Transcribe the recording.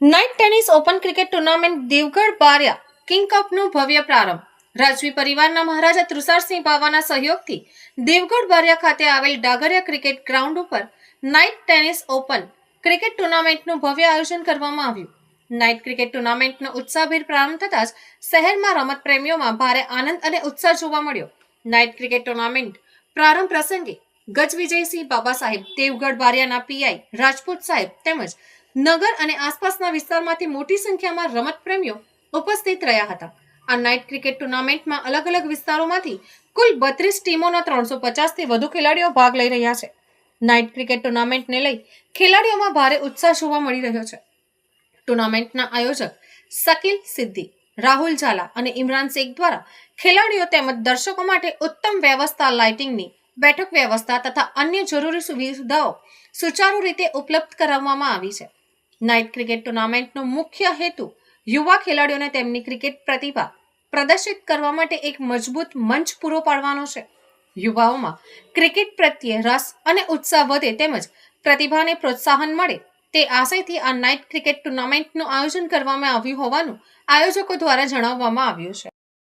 Night tennis open cricket tournament Devgadh Baria king કપનો ભવ્ય પ્રારંભ. રાજવી પરિવારના મહારાજા તૃષારસિંહ બાવાના સહયોગથી દેવગઢ બારિયા ખાતે આવેલ ડાગરિયા ક્રિકેટ ગ્રાઉન્ડ ઉપર નાઇટ ટેનિસ ઓપન ક્રિકેટ ટુર્નામેન્ટનું ભવ્ય આયોજન કરવામાં આવ્યું. નાઇટ ક્રિકેટ ટુર્નામેન્ટનો ઉત્સાહભેર પ્રારંભ થતાં જ શહેરમાં રમત પ્રેમીઓમાં ભારે આનંદ અને ઉત્સાહ જોવા મળ્યો. નાઇટ ક્રિકેટ ટુર્નામેન્ટ પ્રારંભ પ્રસંગે ગજવિજયસિંહ બાબા સાહેબ, દેવગઢ બારિયાના પીઆઈ રાજપૂત સાહેબ તેમજ નગર અને આસપાસના વિસ્તારમાંથી મોટી સંખ્યામાં રમત પ્રેમીઓ ઉપસ્થિત રહ્યા હતા. આ નાઇટ ક્રિકેટ ટુર્નામેન્ટમાં અલગ અલગ વિસ્તારોમાંથી કુલ 32 ટીમોના 350 થી વધુ ખેલાડીઓ ભાગ લઈ રહ્યા છે. નાઇટ ક્રિકેટ ટુર્નામેન્ટને લઈ ખેલાડીઓમાં ભારે ઉત્સાહ જોવા મળી રહ્યો છે. ટુર્નામેન્ટના આયોજક શકીલ સિદ્દી, રાહુલ ઝાલા અને ઇમરાન શેખ દ્વારા ખેલાડીઓ તેમજ દર્શકો માટે ઉત્તમ વ્યવસ્થા, લાઇટિંગની બેઠક વ્યવસ્થા તથા અન્ય જરૂરી સુવિધાઓ સુચારુ રીતે ઉપલબ્ધ કરાવવામાં આવી છે. નાઇટ ક્રિકેટ ટુર્નામેન્ટનો મુખ્ય હેતુ યુવા ખેલાડીઓને તેમની ક્રિકેટ પ્રતિભા પ્રદર્શિત કરવા માટે એક મજબૂત મંચ પૂરો પાડવાનો છે. યુવાઓમાં ક્રિકેટ પ્રત્યે રસ અને ઉત્સાહ વધે તેમજ પ્રતિભાને પ્રોત્સાહન મળે તે આશયથી આ નાઇટ ક્રિકેટ ટુર્નામેન્ટનું આયોજન કરવામાં આવ્યું હોવાનું આયોજકો દ્વારા જણાવવામાં આવ્યું છે.